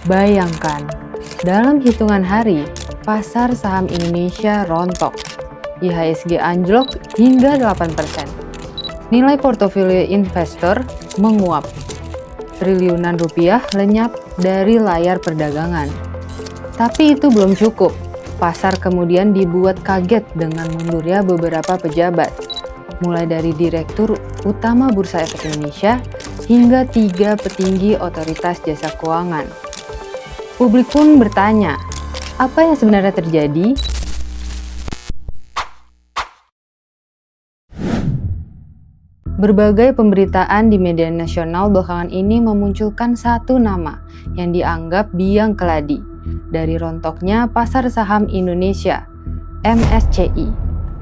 Bayangkan, dalam hitungan hari, pasar saham Indonesia rontok. IHSG anjlok hingga 8%. Nilai portofolio investor menguap. Triliunan rupiah lenyap dari layar perdagangan. Tapi itu belum cukup. Pasar kemudian dibuat kaget dengan mundurnya beberapa pejabat, mulai dari Direktur Utama Bursa Efek Indonesia hingga 3 petinggi otoritas jasa keuangan. Publik pun bertanya, apa yang sebenarnya terjadi? Berbagai pemberitaan di media nasional belakangan ini memunculkan satu nama yang dianggap biang keladi dari rontoknya pasar saham Indonesia, MSCI.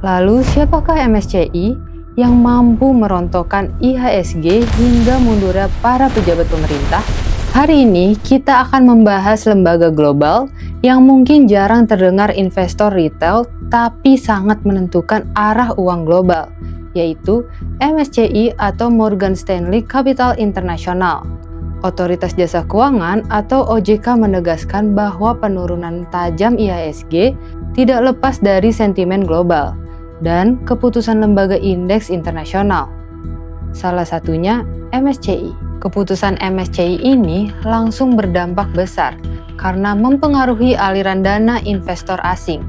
Lalu siapakah MSCI yang mampu merontokkan IHSG hingga mundurnya para pejabat pemerintah? Hari ini kita akan membahas lembaga global yang mungkin jarang terdengar investor retail tapi sangat menentukan arah uang global, yaitu MSCI atau Morgan Stanley Capital International. Otoritas Jasa Keuangan atau OJK menegaskan bahwa penurunan tajam IHSG tidak lepas dari sentimen global dan keputusan lembaga indeks internasional. Salah satunya MSCI. Keputusan MSCI ini langsung berdampak besar karena mempengaruhi aliran dana investor asing.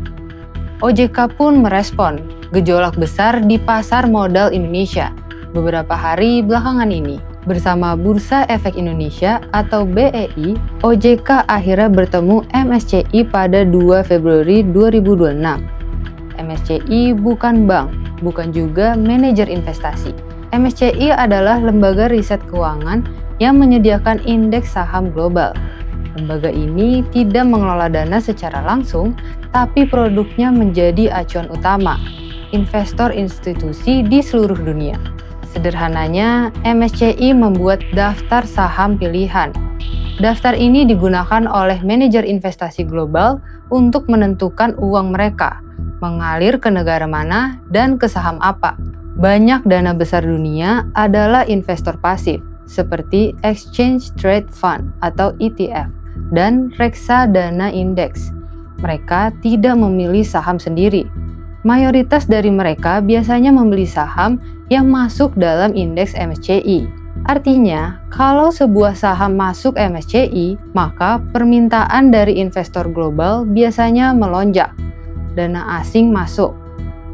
OJK pun merespon gejolak besar di pasar modal Indonesia beberapa hari belakangan ini. Bersama Bursa Efek Indonesia atau BEI, OJK akhirnya bertemu MSCI pada 2 Februari 2026. MSCI bukan bank, bukan juga manajer investasi. MSCI adalah lembaga riset keuangan yang menyediakan indeks saham global. Lembaga ini tidak mengelola dana secara langsung, tapi produknya menjadi acuan utama investor institusi di seluruh dunia. Sederhananya, MSCI membuat daftar saham pilihan. Daftar ini digunakan oleh manajer investasi global untuk menentukan uang mereka mengalir ke negara mana dan ke saham apa. Banyak dana besar dunia adalah investor pasif, seperti Exchange Trade Fund atau ETF dan reksadana indeks. Mereka tidak memilih saham sendiri. Mayoritas dari mereka biasanya membeli saham yang masuk dalam indeks MSCI. Artinya, kalau sebuah saham masuk MSCI, maka permintaan dari investor global biasanya melonjak. Dana asing masuk,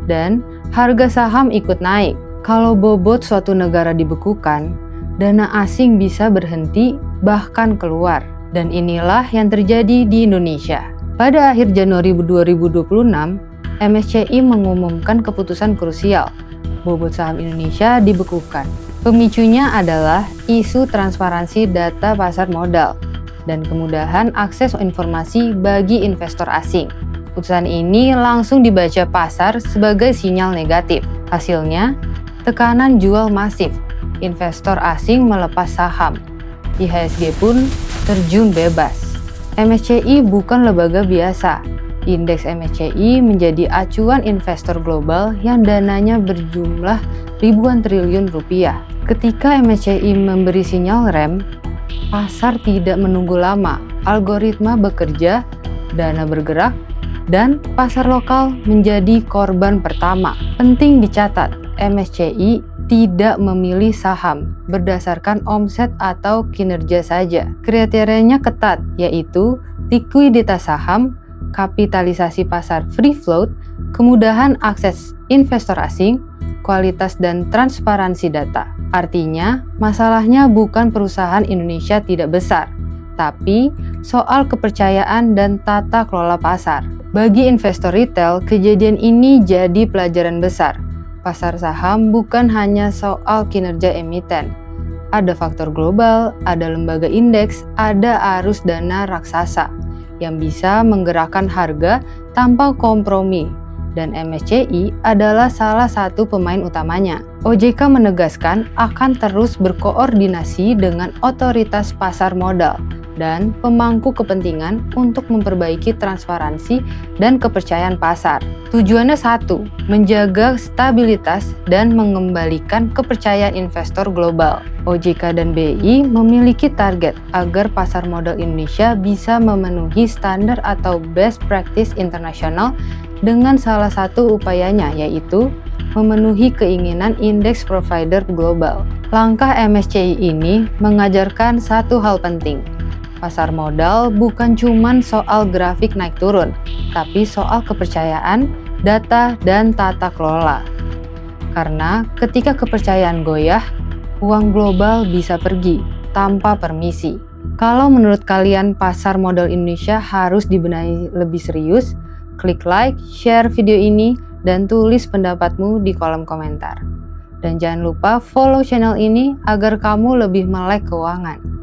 dan harga saham ikut naik. Kalau bobot suatu negara dibekukan, dana asing bisa berhenti bahkan keluar. Dan inilah yang terjadi di Indonesia. Pada akhir Januari 2026, MSCI mengumumkan keputusan krusial. Bobot saham Indonesia dibekukan. Pemicunya adalah isu transparansi data pasar modal dan kemudahan akses informasi bagi investor asing. Keputusan ini langsung dibaca pasar sebagai sinyal negatif. Hasilnya, tekanan jual masif. Investor asing melepas saham. IHSG pun terjun bebas. MSCI bukan lembaga biasa. Indeks MSCI menjadi acuan investor global yang dananya berjumlah ribuan triliun rupiah. Ketika MSCI memberi sinyal rem, pasar tidak menunggu lama. Algoritma bekerja, dana bergerak, dan pasar lokal menjadi korban pertama. Penting dicatat, MSCI tidak memilih saham berdasarkan omset atau kinerja saja. Kriterianya ketat, yaitu likuiditas saham, kapitalisasi pasar free float, kemudahan akses investor asing, kualitas dan transparansi data. Artinya, masalahnya bukan perusahaan Indonesia tidak besar, tapi soal kepercayaan dan tata kelola pasar. Bagi investor retail, kejadian ini jadi pelajaran besar. Pasar saham bukan hanya soal kinerja emiten. Ada faktor global, ada lembaga indeks, ada arus dana raksasa yang bisa menggerakkan harga tanpa kompromi. dan MSCI adalah salah satu pemain utamanya. OJK menegaskan akan terus berkoordinasi dengan otoritas pasar modal dan pemangku kepentingan untuk memperbaiki transparansi dan kepercayaan pasar. Tujuannya satu, menjaga stabilitas dan mengembalikan kepercayaan investor global. OJK dan BI memiliki target agar pasar modal Indonesia bisa memenuhi standar atau best practice internasional dengan salah satu upayanya yaitu memenuhi keinginan indeks provider global. Langkah MSCI ini mengajarkan satu hal penting. Pasar modal bukan cuma soal grafik naik turun, tapi soal kepercayaan, data, dan tata kelola. Karena ketika kepercayaan goyah, uang global bisa pergi tanpa permisi. Kalau menurut kalian pasar modal Indonesia harus dibenahi lebih serius, klik like, share video ini, dan tulis pendapatmu di kolom komentar. Dan jangan lupa follow channel ini agar kamu lebih melek keuangan.